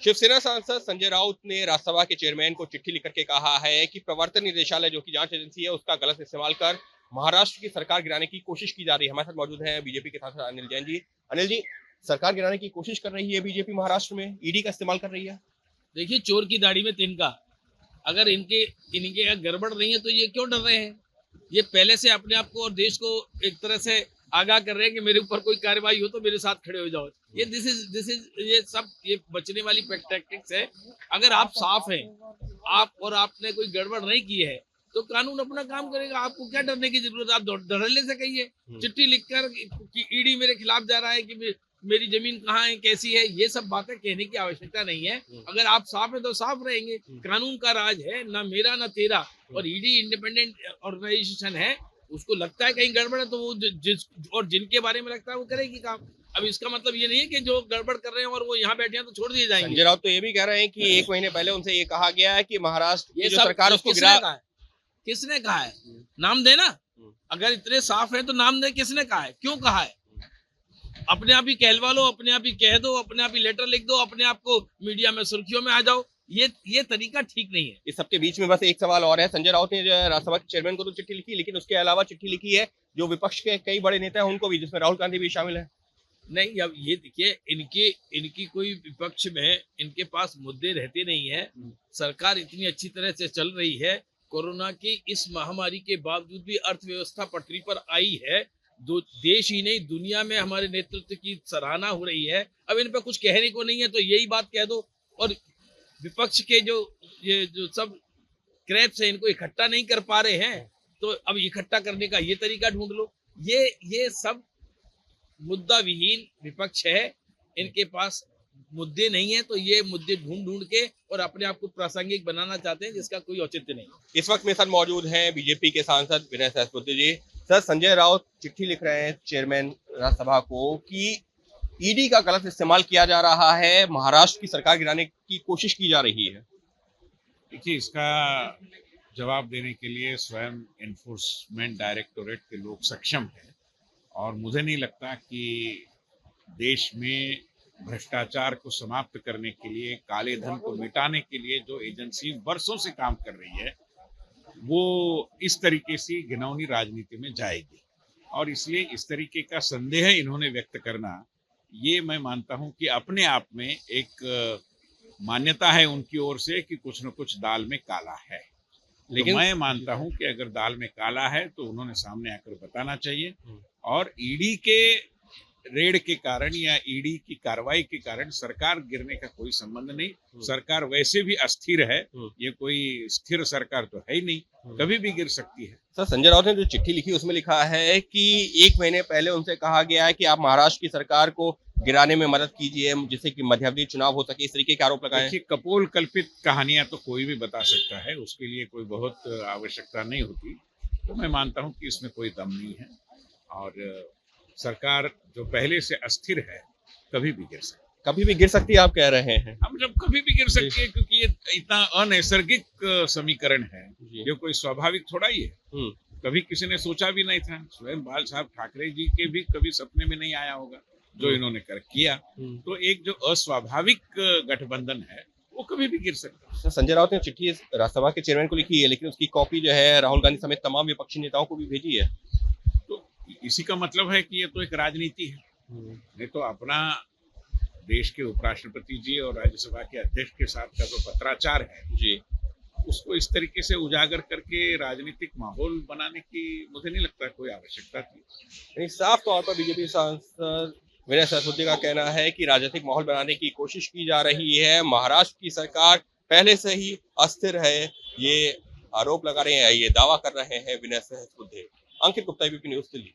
शिवसेना सांसद संजय राउत ने राज्यसभा के चेयरमैन को चिट्ठी लिख करके कहा है कि प्रवर्तन निदेशालय जो कि जांच एजेंसी है उसका गलत इस्तेमाल कर महाराष्ट्र की सरकार गिराने की कोशिश की जा रही है। हमारे साथ मौजूद है बीजेपी के सांसद अनिल जैन जी। अनिल जी, सरकार गिराने की कोशिश कर रही है बीजेपी महाराष्ट्र में, ईडी का इस्तेमाल कर रही है। देखिए, चोर की दाढ़ी में तिनका। अगर इनके गड़बड़ नहीं है तो ये क्यों डर रहे हैं? ये पहले से अपने आप को और देश को एक तरह से आगाह कर रहे हैं कि मेरे ऊपर कोई कार्रवाई हो तो मेरे साथ खड़े हो जाओ। ये दिस इज ये बचने वाली टैक्टिक्स है। अगर आप साफ हैं, आपने कोई गड़बड़ नहीं की है तो कानून अपना काम करेगा। आपको क्या डरने की जरूरत है? आप धड़ल्ले से कहिए, चिट्ठी लिखकर कि ईडी मेरे खिलाफ जा रहा है, कि मेरी जमीन कहाँ है, कैसी है, ये सब बातें कहने की आवश्यकता नहीं है। अगर आप साफ है तो साफ रहेंगे। कानून का राज है, ना मेरा ना तेरा। और ईडी इंडिपेंडेंट ऑर्गेनाइजेशन है, उसको लगता है कहीं गड़बड़ है तो वो जिनके बारे में लगता है वो करेगी काम। अब इसका मतलब ये नहीं है कि जो गड़बड़ कर रहे हैं और वो यहाँ बैठे हैं तो छोड़ दिए जाएंगे। संजय राउत तो ये भी कह रहे हैं कि 1 महीने पहले उनसे ये कहा गया है कि महाराष्ट्र की जो सरकार उसको गिरा। किसने कहा है? नाम देना। अगर इतने साफ है तो नाम दे, किसने कहा है, क्यों कहा है? अपने आप ही कहलवा लो, अपने आप ही कह दो, अपने आप ही लेटर लिख दो, अपने आप को मीडिया में सुर्खियों में आ जाओ। ये तरीका ठीक नहीं है। इस सबके बीच में बस एक सवाल और है। संजय राउत ने जो राज्यसभा के चेयरमैन को तो चिट्ठी लिखी, लेकिन उसके अलावा चिट्ठी लिखी है जो विपक्ष के कई बड़े नेता हैं उनको भी, जिसमें राहुल गांधी भी शामिल है। नहीं, अब ये देखिए, इनकी कोई विपक्ष में इनके पास मुद्दे रहते नहीं है। सरकार इतनी अच्छी तरह से चल रही है। कोरोना की इस महामारी के बावजूद भी अर्थव्यवस्था पटरी पर आई है। देश ही नहीं, दुनिया में हमारे नेतृत्व की सराहना हो रही है। अब इन पर कुछ कहने को नहीं है तो यही बात कह दो। और विपक्ष के जो सब क्रैप्स है, इनको इकट्ठा नहीं कर पा रहे हैं तो अब इकट्ठा करने का ये तरीका ढूंढ लो। ये सब मुद्दा विहीन विपक्ष है। इनके पास मुद्दे नहीं है तो ये मुद्दे ढूंढ के और अपने आप को प्रासंगिक बनाना चाहते हैं, जिसका कोई औचित्य नहीं। इस वक्त मेरे साथ मौजूद हैं बीजेपी के सांसद विनय सहस्त्रबुद्धे जी। सर, संजय राउत चिट्ठी लिख रहे हैं चेयरमैन राज्यसभा को कि ईडी का गलत इस्तेमाल किया जा रहा है, महाराष्ट्र की सरकार गिराने की कोशिश की जा रही है। देखिए, इसका जवाब देने के लिए स्वयं एनफोर्समेंट डायरेक्टोरेट के लोग सक्षम हैं और मुझे नहीं लगता कि देश में भ्रष्टाचार को समाप्त करने के लिए, काले धन को मिटाने के लिए जो एजेंसी वर्षों से काम कर रही है वो इस तरीके से घिनौनी राजनीति में जाएगी। और इसलिए इस तरीके का संदेह इन्होंने व्यक्त करना, ये मैं मानता हूं कि अपने आप में एक मान्यता है उनकी ओर से कि कुछ न कुछ दाल में काला है। लेकिन तो मैं मानता हूं कि अगर दाल में काला है तो उन्होंने सामने आकर बताना चाहिए। और ईडी के रेड के कारण या ईडी की कार्रवाई के कारण सरकार गिरने का कोई संबंध नहीं। सरकार वैसे भी अस्थिर है, ये कोई स्थिर सरकार तो है ही नहीं, कभी भी गिर सकती है। सर, संजय राउत ने जो चिट्ठी लिखी उसमें लिखा है कि 1 महीने पहले उनसे कहा गया है कि आप महाराष्ट्र की सरकार को गिराने में मदद कीजिए जिससे कि मध्यावधि चुनाव हो सके। इस तरीके के आरोप लगाए। देखिए, कपोल कल्पित कहानियां तो कोई भी बता सकता है, उसके लिए कोई बहुत आवश्यकता नहीं होती। तो मैं मानता हूं कि इसमें कोई दम नहीं है और सरकार जो पहले से अस्थिर है कभी भी गिर सकती है। आप कह रहे हैं हम जब कभी भी गिर सकती है, क्योंकि ये इतना अनैसर्गिक समीकरण है, ये कोई स्वाभाविक थोड़ा ही है। कभी किसी ने सोचा भी नहीं था। स्वयं बाल साहब ठाकरे जी के भी कभी सपने में नहीं आया होगा जो इन्होंने किया। तो एक जो अस्वाभाविक गठबंधन है वो कभी भी गिर सकता है। संजय राउत ने चिट्ठी राज्यसभा के चेयरमैन को लिखी है, लेकिन उसकी कॉपी जो है राहुल गांधी समेत तमाम विपक्षी नेताओं को भी भेजी है। इसी का मतलब है कि ये तो एक राजनीति है। नहीं तो अपना देश के उपराष्ट्रपति जी और राज्यसभा के अध्यक्ष के साथ का जो पत्राचार है जी, उसको इस तरीके से उजागर करके राजनीतिक माहौल बनाने की मुझे नहीं लगता कोई आवश्यकता थी। साफ तौर पर बीजेपी सांसद विनय सहस्त्रबुद्धे का कहना है कि राजनीतिक माहौल बनाने की कोशिश की जा रही है। महाराष्ट्र की सरकार पहले से ही अस्थिर है, ये आरोप लगा रहे हैं, ये दावा कर रहे हैं विनय सहस्त्रबुद्धे। अंकित गुप्ता, एबीपी न्यूज़, दिल्ली।